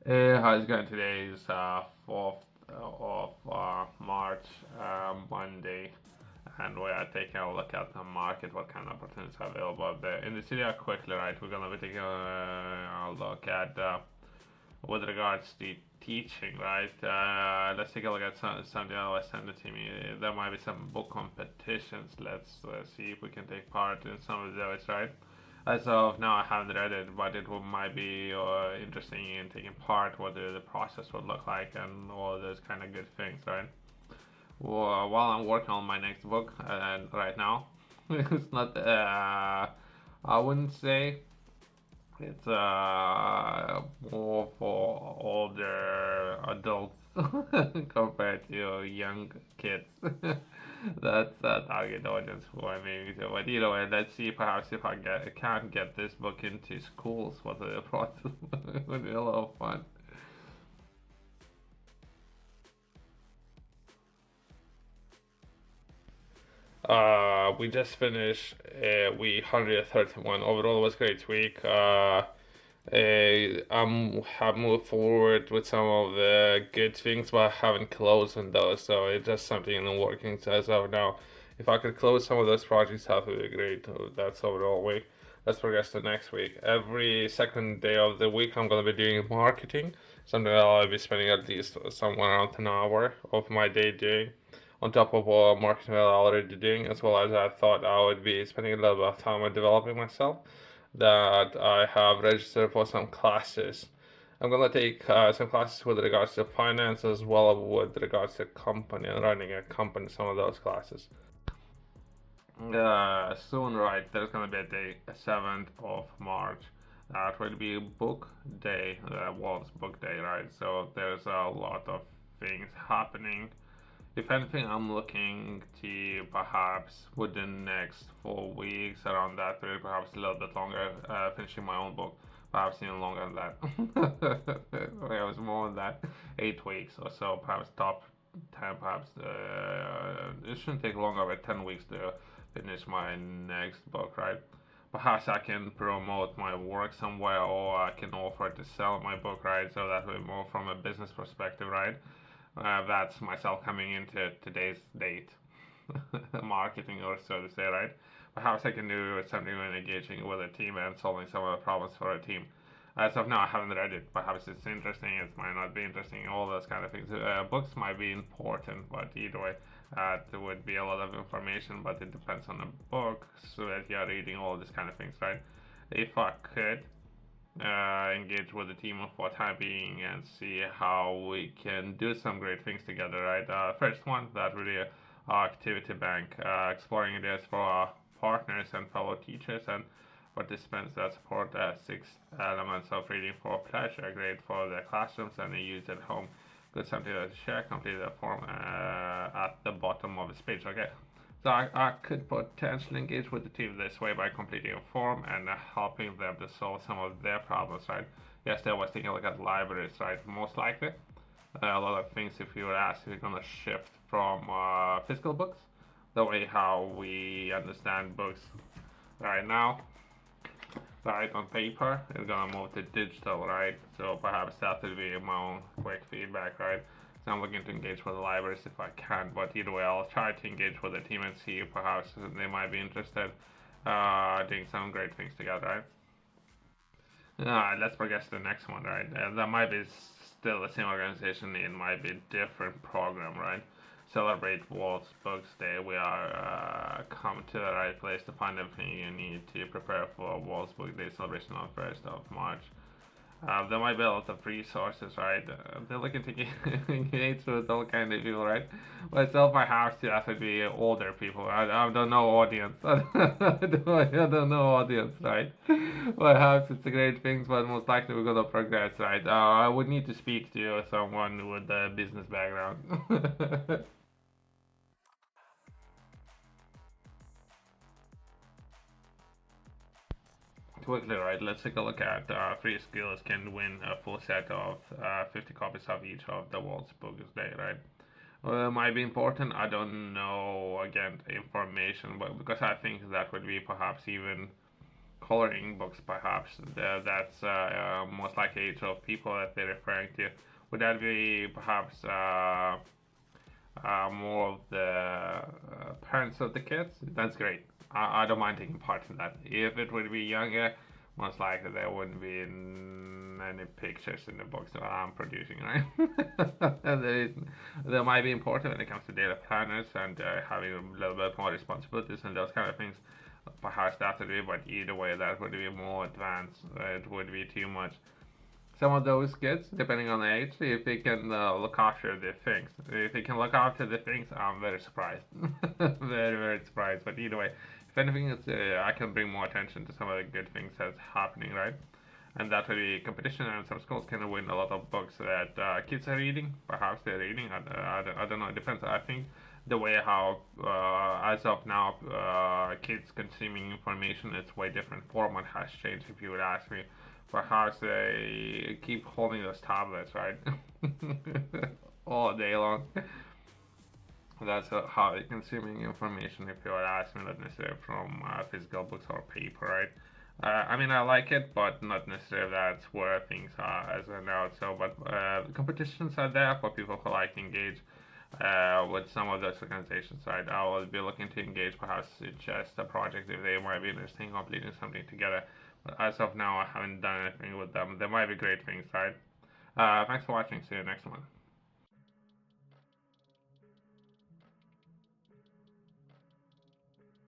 How's it going? Today is 4th of March, Monday, and we are taking a look at the market, what kind of opportunities are available out there. In the city, quickly, right, we're going to be taking a look at with regards to teaching, right? Let's take a look at something else. Send it to me. There might be some book competitions. Let's see if we can take part in some of those, right? As of now, I haven't read it, but it might be interesting in taking part, what the process would look like, and all those kind of good things, right? Well, while I'm working on my next book, and right now, it's not. I wouldn't say it's more for older adults compared to young kids. That's a target audience for me. But either way, let's see perhaps if can't get this book into schools. What the process would be a lot of fun. We just finished week 131. Overall, it was a great week. Have moved forward with some of the good things, but I haven't closed on those. So it's just something I'm working to as of now. If I could close some of those projects, that would be great. That's overall week. Let's progress to next week. Every second day of the week, I'm gonna be doing marketing. Something that I'll be spending at least somewhere around an hour of my day doing, on top of what marketing that I'm already doing, as well as I thought I would be spending a little bit of time on developing myself, that I have registered for some classes. I'm gonna take some classes with regards to finance as well as with regards to company and running a company. Some of those classes. Soon, right? There's gonna be a day, 7th of March. That will be book day, World's Book Day, right? So there's a lot of things happening. If anything, I'm looking to perhaps within the next 4 weeks, around that period, perhaps a little bit longer, finishing my own book. Perhaps even longer than that. Perhaps more than that, 8 weeks or so. Perhaps top 10. Perhaps it shouldn't take longer than 10 weeks to finish my next book, right? Perhaps I can promote my work somewhere, or I can offer to sell my book, right? So that will be more from a business perspective, right? That's myself coming into today's date, marketing or so to say, right? Perhaps I can do something when engaging with a team and solving some of the problems for a team. As of now, I haven't read it. Perhaps it's interesting, it might not be interesting, all those kind of things. Books might be important, but either way, there would be a lot of information, but it depends on the book, so that you're reading all these kind of things, right? If I could, engage with the team for time being and see how we can do some great things together, right? First one, that really activity bank, exploring ideas for our partners and fellow teachers and participants that support 6 elements of reading for pleasure, great for the classrooms and the use at home. Good something to share, complete the form at the bottom of this page, okay? So I could potentially engage with the team this way by completing a form and helping them to solve some of their problems, right? Yesterday I was taking a look at libraries, right? Most likely, a lot of things, if you were asked, we're gonna shift from physical books, the way how we understand books right now, right, on paper, is gonna move to digital, right? So perhaps that will be my own quick feedback, right? So I'm looking to engage with the libraries if I can, but either way, I'll try to engage with the team and see if perhaps they might be interested doing some great things together, right? Let's progress to the next one, right? That might be still the same organization, it might be a different program, right? Celebrate World's Books Day. We are come to the right place to find everything you need to prepare for World's Book Day celebration on 1st of March. There might be a lot of resources, right? They're looking to engage with all kind of people, right? Myself, I have to have to be older people. I don't know audience. I don't know audience, right? Perhaps it's a great thing, but most likely we're gonna progress, right? I would need to speak to someone with a business background. Quickly, right? Let's take a look at free skills can win a full set of 50 copies of each of the World's Books Day, right? Might be important. I don't know again information, but because I think that would be perhaps even coloring books, perhaps. That's most likely age of people that they're referring to. Would that be perhaps more of the parents of the kids? That's great. I don't mind taking part in that. If it would be younger, most likely there wouldn't be many pictures in the books that I'm producing, right? There might be important when it comes to data planners and having a little bit more responsibilities and those kind of things. Perhaps that would be, but either way, that would be more advanced. It would be too much. Some of those kids, depending on the age, if they can look after the things, if they can look after the things, I'm very surprised. Very, very surprised. But either way, if anything, I can bring more attention to some of the good things that's happening, right? And that will be competition, and some schools can win a lot of books that kids are reading. Perhaps they're reading. I don't know. It depends. I think the way how, as of now, kids consuming information is way different. Format has changed, if you would ask me. Perhaps they keep holding those tablets, right? All day long. That's how they're consuming information, if you would ask me, not necessarily from physical books or paper, right? I mean, I like it, but not necessarily that's where things are as I know. So, but competitions are there for people who like to engage with some of those organizations, right? I will be looking to engage, perhaps suggest a project if they might be interested in completing something together. But as of now, I haven't done anything with them. There might be great things, right? Thanks for watching. See you next one.